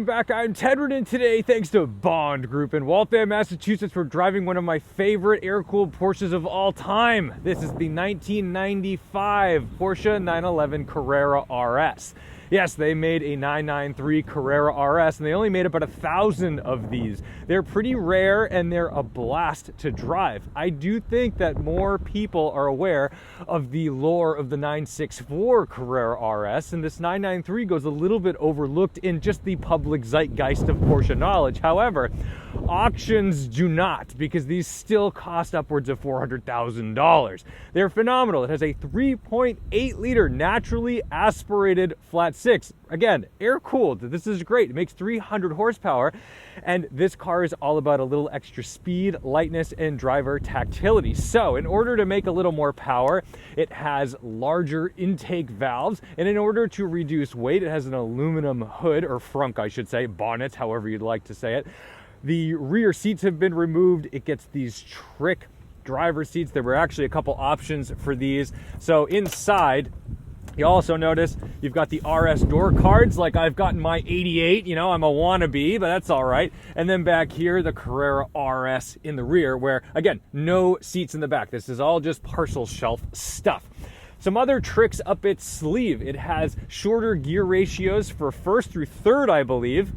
welcome back. I'm Tedward, and today, thanks to Bond Group in Waltham, Massachusetts, we're driving one of my favorite air-cooled Porsches of all time. This is the 1995 Porsche 911 Carrera RS. Yes, they made a 993 Carrera RS, and they only made about 1,000 of these. They're pretty rare, and they're a blast to drive. I do think that more people are aware of the lore of the 964 Carrera RS, and this 993 goes a little bit overlooked in just the public zeitgeist of Porsche knowledge. However, auctions do not, because these still cost upwards of $400,000. They're phenomenal. It has a 3.8 liter naturally aspirated flat six. Again, air cooled. This is great. It makes 300 horsepower, and this car is all about a little extra speed, lightness, and driver tactility. So in order to make a little more power, it has larger intake valves, and in order to reduce weight, it has an aluminum hood, or frunk I should say, bonnet, however you'd like to say it. The rear seats have been removed. It gets these trick driver seats. There were actually a couple options for these. So inside, you also notice you've got the RS door cards, like I've gotten my 88, you know, I'm a wannabe, but that's all right. And then back here, the Carrera RS in the rear, where, again, no seats in the back. This is all just parcel shelf stuff. Some other tricks up its sleeve. It has shorter gear ratios for first through third, I believe.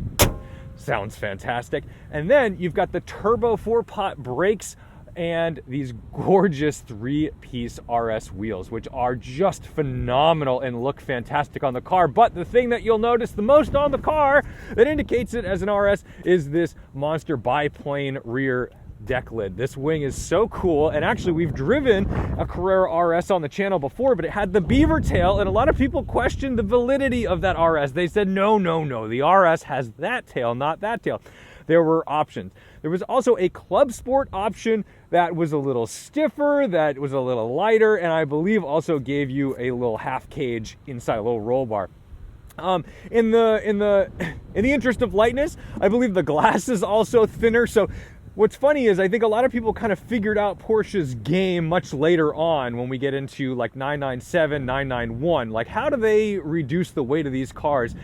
Sounds fantastic. And then you've got the turbo 4-pot brakes and these gorgeous 3-piece RS wheels, which are just phenomenal and look fantastic on the car. But the thing that you'll notice the most on the car that indicates it as an RS is this monster biplane rear deck lid. This wing is so cool, and actually we've driven a Carrera RS on the channel before, but it had the beaver tail, and a lot of people questioned the validity of that RS. They said, no, the RS has that tail, not that tail. There were options. There was also a Club Sport option that was a little stiffer, that was a little lighter, and I believe also gave you a little half cage inside, a little roll bar. In the interest of lightness, I believe the glass is also thinner. So what's funny is I think a lot of people kind of figured out Porsche's game much later on when we get into like 997, 991. Like, how do they reduce the weight of these cars?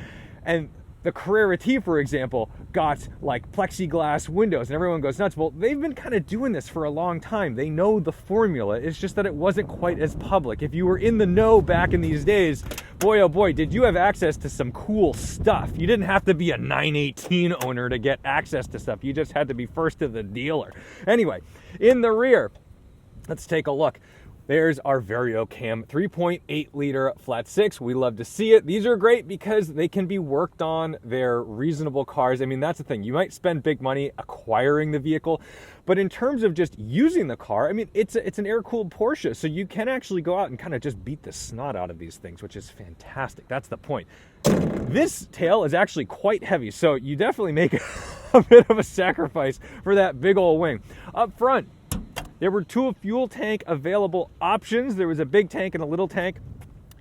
And the Carrera T, for example, got like plexiglass windows, and everyone goes nuts. Well, they've been kind of doing this for a long time. They know the formula. It's just that it wasn't quite as public. If you were in the know back in these days, boy, oh boy, did you have access to some cool stuff. You didn't have to be a 918 owner to get access to stuff. You just had to be first to the dealer. Anyway, in the rear, let's take a look. There's our VarioCam 3.8 liter flat six. We love to see it. These are great because they can be worked on. They're reasonable cars. I mean, that's the thing. You might spend big money acquiring the vehicle, but in terms of just using the car, I mean, it's an air-cooled Porsche, so you can actually go out and kind of just beat the snot out of these things, which is fantastic. That's the point. This tail is actually quite heavy, so you definitely make a bit of a sacrifice for that big old wing. Up front, there were two fuel tank available options. There was a big tank and a little tank.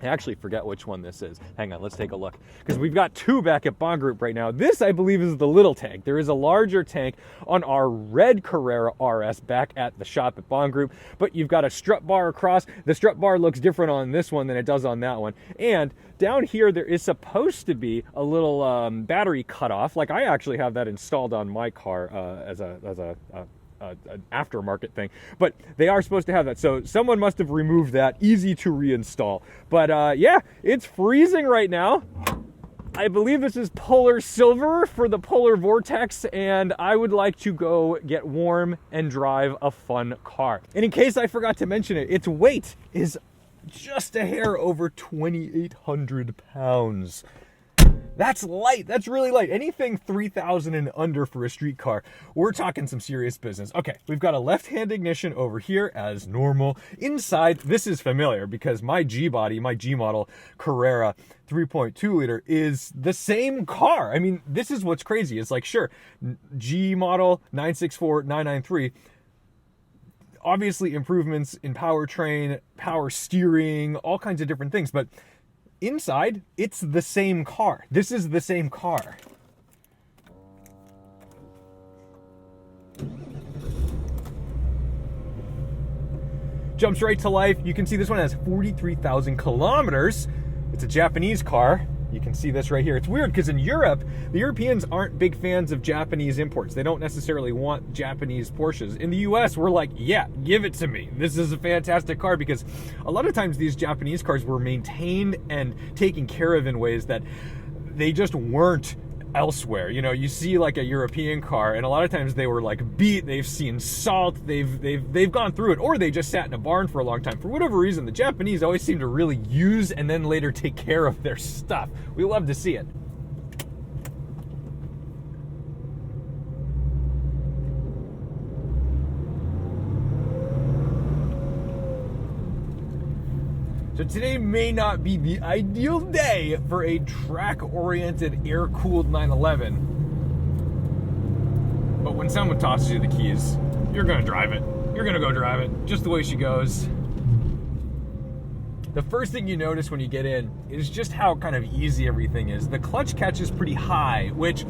I actually forget which one this is. Hang on, let's take a look. Because we've got two back at Bond Group right now. This, I believe, is the little tank. There is a larger tank on our red Carrera RS back at the shop at Bond Group. But you've got a strut bar across. The strut bar looks different on this one than it does on that one. And down here, there is supposed to be a little battery cutoff. Like, I actually have that installed on my car as an aftermarket thing, but they are supposed to have that, so someone must have removed that. Easy to reinstall. But yeah, it's freezing right now. I believe this is polar silver for the polar vortex, and I would like to go get warm and drive a fun car. And in case I forgot to mention it, its weight is just a hair over 2,800 pounds. That's light. That's really light. Anything 3,000 and under for a street car, we're talking some serious business. Okay, we've got a left-hand ignition over here as normal. Inside, this is familiar because my G-body, my G-model Carrera 3.2 liter is the same car. I mean, this is what's crazy. It's like, sure, G-model 964, 993, obviously improvements in powertrain, power steering, all kinds of different things, but inside, it's the same car. This is the same car. Jumps right to life. You can see this one has 43,000 kilometers. It's a Japanese car. You can see this right here. It's weird because in Europe, the Europeans aren't big fans of Japanese imports. They don't necessarily want Japanese Porsches. In the US, we're like, yeah, give it to me. This is a fantastic car, because a lot of times these Japanese cars were maintained and taken care of in ways that they just weren't elsewhere. You know, you see like a European car, and a lot of times they were like beat, they've seen salt, they've gone through it, or they just sat in a barn for a long time. For whatever reason, the Japanese always seem to really use and then later take care of their stuff. We love to see it. So today may not be the ideal day for a track-oriented, air-cooled 911. But when someone tosses you the keys, you're gonna drive it. You're gonna go drive it, just the way she goes. The first thing you notice when you get in is just how kind of easy everything is. The clutch catch is pretty high, which,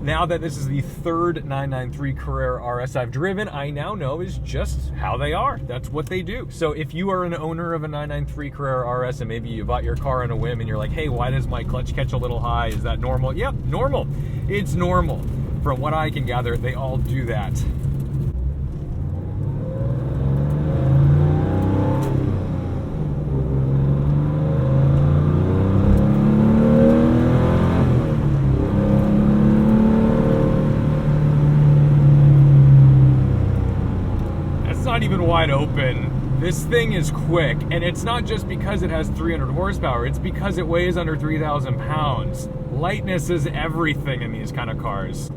now that this is the third 993 Carrera RS I've driven, I now know is just how they are. That's what they do. So if you are an owner of a 993 Carrera RS and maybe you bought your car on a whim and you're like, hey, why does my clutch catch a little high? Is that normal? Yep, normal. It's normal. From what I can gather, they all do that. Not even wide open. This thing is quick, and it's not just because it has 300 horsepower, it's because it weighs under 3,000 pounds. Lightness is everything in these kind of cars.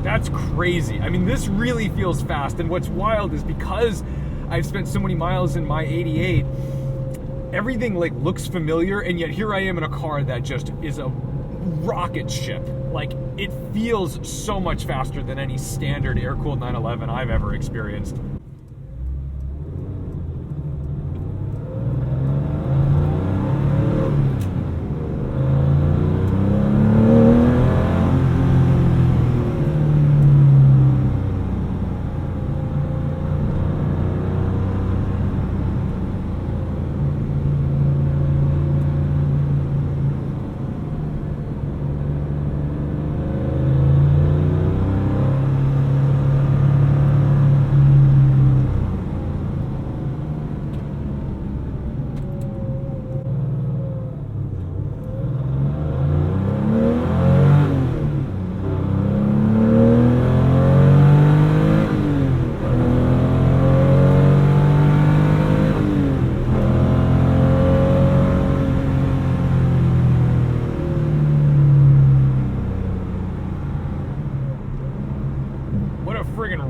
That's crazy. I mean, this really feels fast, and what's wild is because I've spent so many miles in my 88, everything like looks familiar, and yet here I am in a car that just is a rocket ship. Like, it feels so much faster than any standard air-cooled 911 I've ever experienced.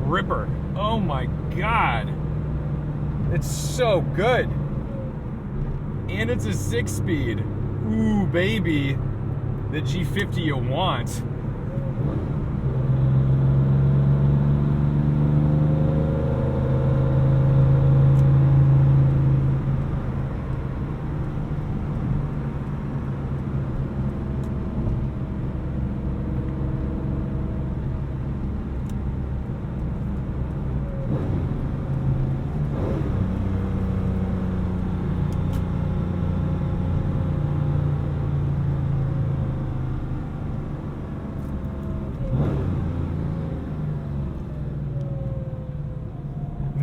Ripper. Oh my God. It's so good. And it's a 6-speed. Ooh, baby. The G50 you want.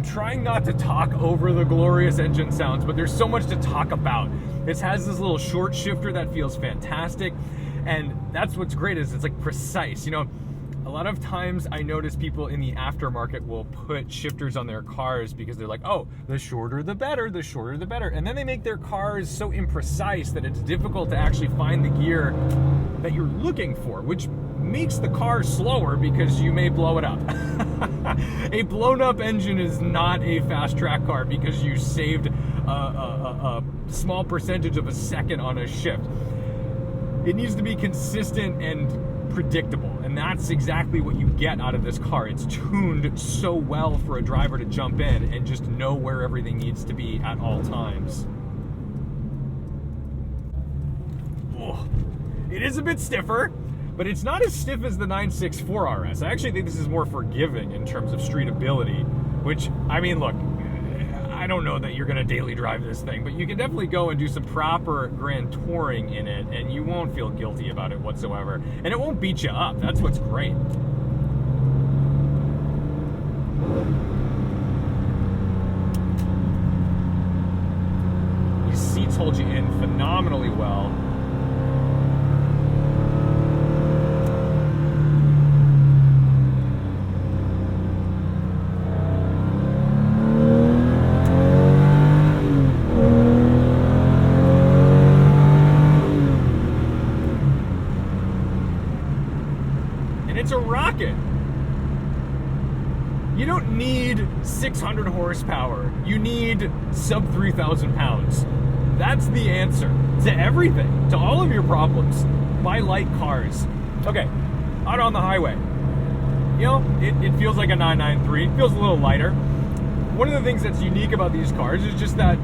Trying not to talk over the glorious engine sounds, but there's so much to talk about. This has this little short shifter that feels fantastic, and that's what's great, is it's like precise. You know, a lot of times I notice people in the aftermarket will put shifters on their cars because they're like, oh, the shorter the better, the shorter the better. And then they make their cars so imprecise that it's difficult to actually find the gear that you're looking for, which makes the car slower because you may blow it up. A blown up engine is not a fast track car because you saved a small percentage of a second on a shift. It needs to be consistent and predictable, and that's exactly what you get out of this car. It's tuned so well for a driver to jump in and just know where everything needs to be at all times. Oh, it is a bit stiffer, but it's not as stiff as the 964 RS. I actually think this is more forgiving in terms of streetability, which, I mean, look, I don't know that you're going to daily drive this thing, but you can definitely go and do some proper grand touring in it, and you won't feel guilty about it whatsoever. And it won't beat you up. That's what's great. These seats hold you in phenomenally well. It's a rocket. You don't need 600 horsepower. You need sub 3,000 pounds. That's the answer to everything, to all of your problems. Buy light cars. Okay, out on the highway. You know, it feels like a 993. It feels a little lighter. One of the things that's unique about these cars is just that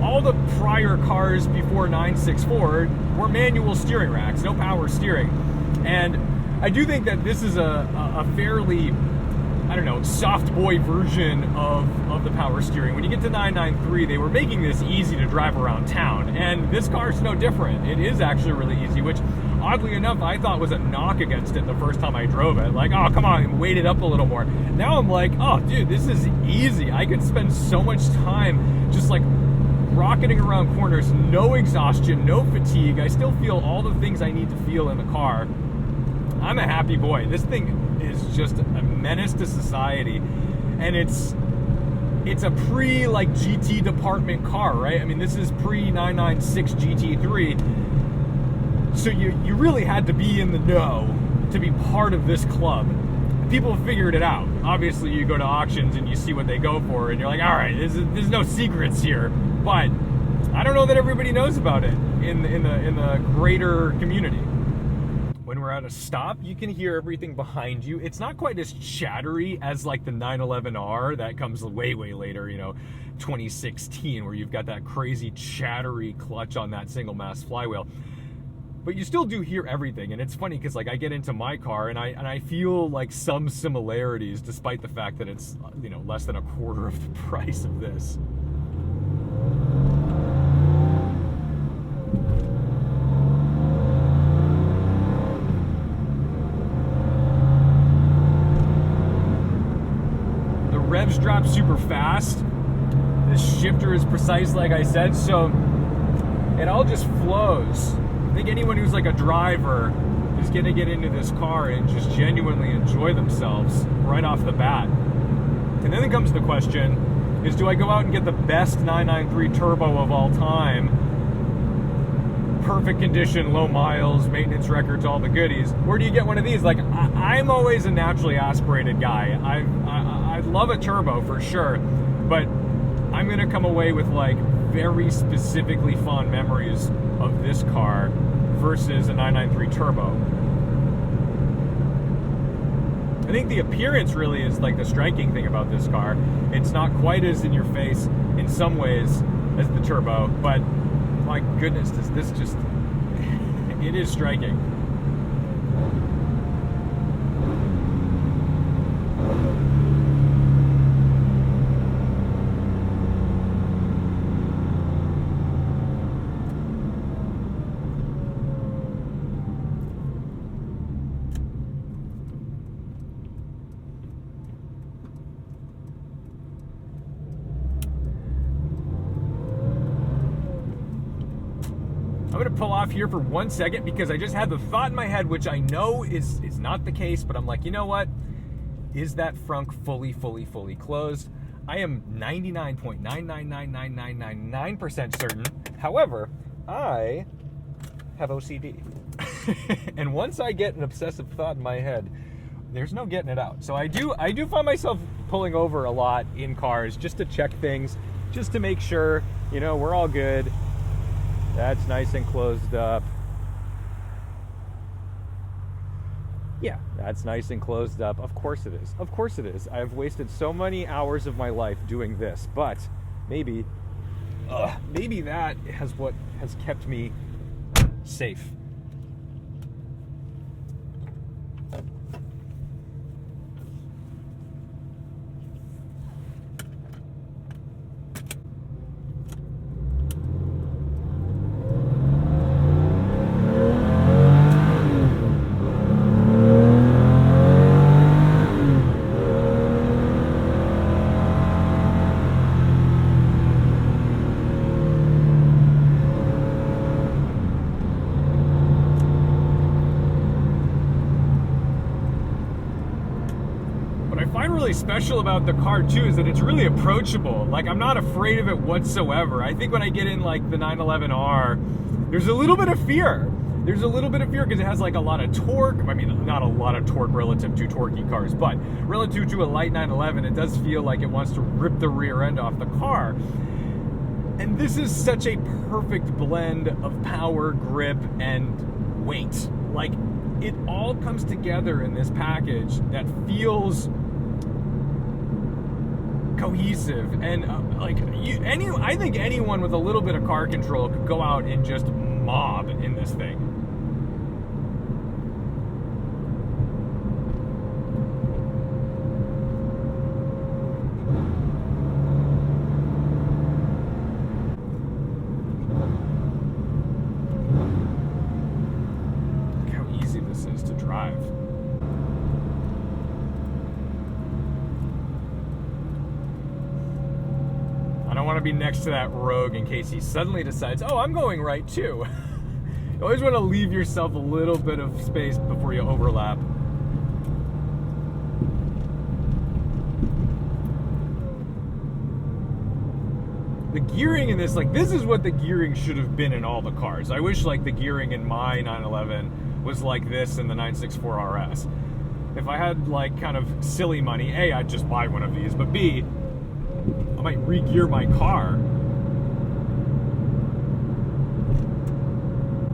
all the prior cars before 964 were manual steering racks, no power steering. And I do think that this is a fairly, I don't know, soft boy version of the power steering. When you get to 993, they were making this easy to drive around town, and this car's no different. It is actually really easy, which oddly enough I thought was a knock against it the first time I drove it. Like, oh, come on, weight it up a little more. Now I'm like, oh, dude, this is easy. I could spend so much time just like rocketing around corners, no exhaustion, no fatigue. I still feel all the things I need to feel in the car. I'm a happy boy. This thing is just a menace to society, and it's a pre like GT department car, right? I mean, this is pre 996 GT3, so you really had to be in the know to be part of this club. People have figured it out. Obviously, you go to auctions and you see what they go for, and you're like, all right, there's no secrets here. But I don't know that everybody knows about it in the greater community. When we're at a stop, you can hear everything behind you. It's not quite as chattery as like the 911R that comes way, way later, you know, 2016, where you've got that crazy chattery clutch on that single mass flywheel. But you still do hear everything, and it's funny because like I get into my car and I feel like some similarities, despite the fact that it's, you know, less than a quarter of the price of this. Revs drop super fast. The shifter is precise, like I said, so it all just flows. I think anyone who's like a driver is gonna get into this car and just genuinely enjoy themselves right off the bat. And then comes the question is, do I go out and get the best 993 turbo of all time? Perfect condition, low miles, maintenance records, all the goodies. Where do you get one of these? Like, I'm always a naturally aspirated guy. I love a turbo for sure, but I'm gonna come away with like very specifically fond memories of this car versus a 993 turbo. I think the appearance really is like the striking thing about this car. It's not quite as in your face in some ways as the turbo, but my goodness, this just, it is striking. I'm gonna pull off here for 1 second because I just had the thought in my head, which I know is not the case, but I'm like, you know what? Is that frunk fully closed? I am 99.9999999% certain. However, I have OCD. And once I get an obsessive thought in my head, there's no getting it out. So I do find myself pulling over a lot in cars just to check things, just to make sure, you know, we're all good. That's nice and closed up. Yeah, that's nice and closed up. Of course it is. Of course it is. I've wasted so many hours of my life doing this, but maybe that has what has kept me safe. really special about the car too is that it's really approachable. Like, I'm not afraid of it whatsoever. I think when I get in like the 911R, there's a little bit of fear. There's a little bit of fear because it has like a lot of torque. I mean, not a lot of torque relative to torquey cars, but relative to a light 911, it does feel like it wants to rip the rear end off the car. And this is such a perfect blend of power, grip, and weight. Like, it all comes together in this package that feels cohesive. And I think anyone with a little bit of car control could go out and just mob in this thing. Be next to that rogue in case he suddenly decides, oh, I'm going right too. You always want to leave yourself a little bit of space before you overlap. The gearing in this, like, this is what the gearing should have been in all the cars. I wish like the gearing in my 911 was like this in the 964 RS. If I had like kind of silly money, A, I'd just buy one of these, but B, I might re-gear my car.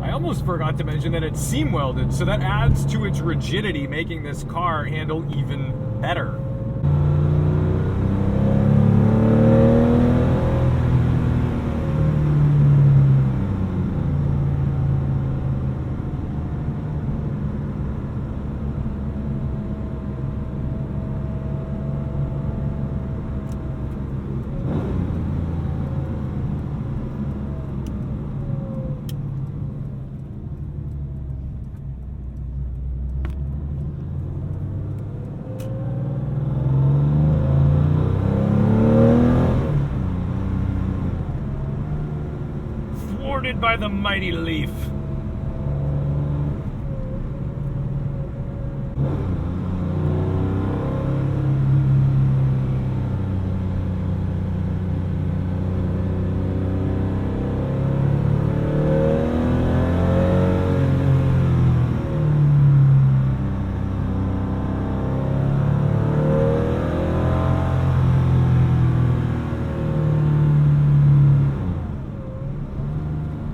I almost forgot to mention that it's seam welded, so that adds to its rigidity, making this car handle even better. By the mighty Leaf.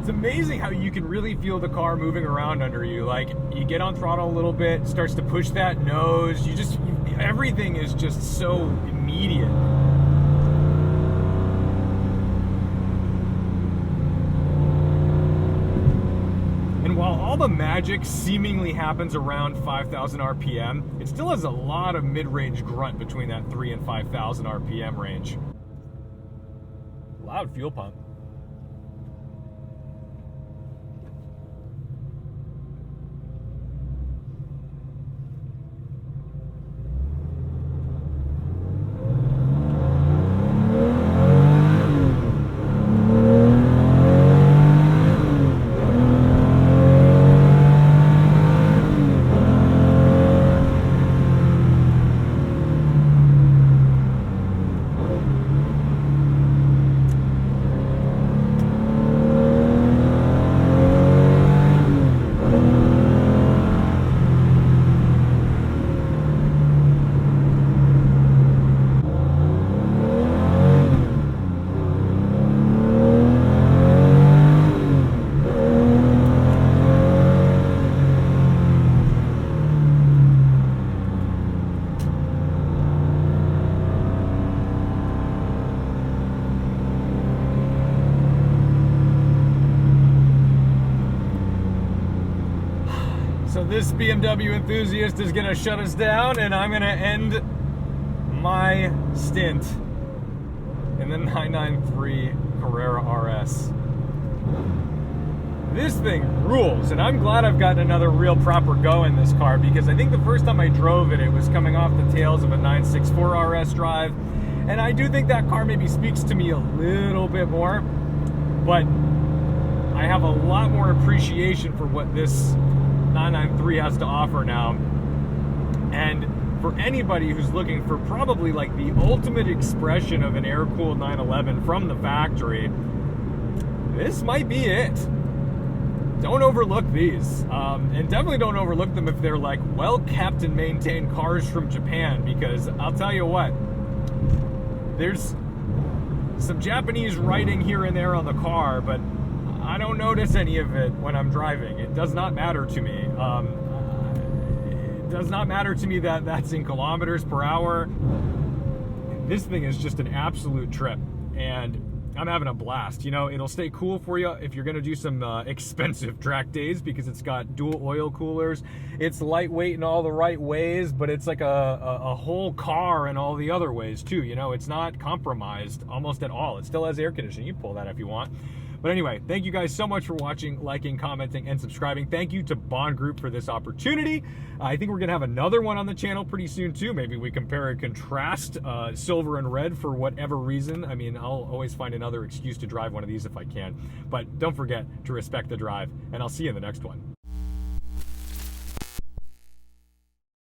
Amazing how you can really feel the car moving around under you. Like, you get on throttle a little bit, starts to push that nose, everything is just so immediate. And while all the magic seemingly happens around 5,000 RPM, it still has a lot of mid-range grunt between that 3,000 and 5,000 RPM range. Loud fuel pump. So this BMW enthusiast is gonna shut us down, and I'm gonna end my stint in the 993 Carrera RS. This thing rules, and I'm glad I've gotten another real proper go in this car, because I think the first time I drove it, it was coming off the tails of a 964 RS drive, and I do think that car maybe speaks to me a little bit more, but I have a lot more appreciation for what this 993 has to offer now. And for anybody who's looking for probably like the ultimate expression of an air-cooled 911 from the factory, this might be it. Don't overlook these. And definitely don't overlook them if they're like well-kept and maintained cars from Japan, because I'll tell you what, there's some Japanese writing here and there on the car, but I don't notice any of it when I'm driving. It does not matter to me. It does not matter to me that that's in kilometers per hour. This thing is just an absolute trip, and I'm having a blast. You know, it'll stay cool for you if you're gonna do some expensive track days, because it's got dual oil coolers. It's lightweight in all the right ways, but it's like a whole car in all the other ways too. You know, it's not compromised almost at all. It still has air conditioning. You pull that if you want. But anyway, thank you guys so much for watching, liking, commenting, and subscribing. Thank you to Bond Group for this opportunity. I think we're gonna have another one on the channel pretty soon too. Maybe we compare and contrast silver and red for whatever reason. I mean, I'll always find another excuse to drive one of these if I can. But don't forget to respect the drive, and I'll see you in the next one.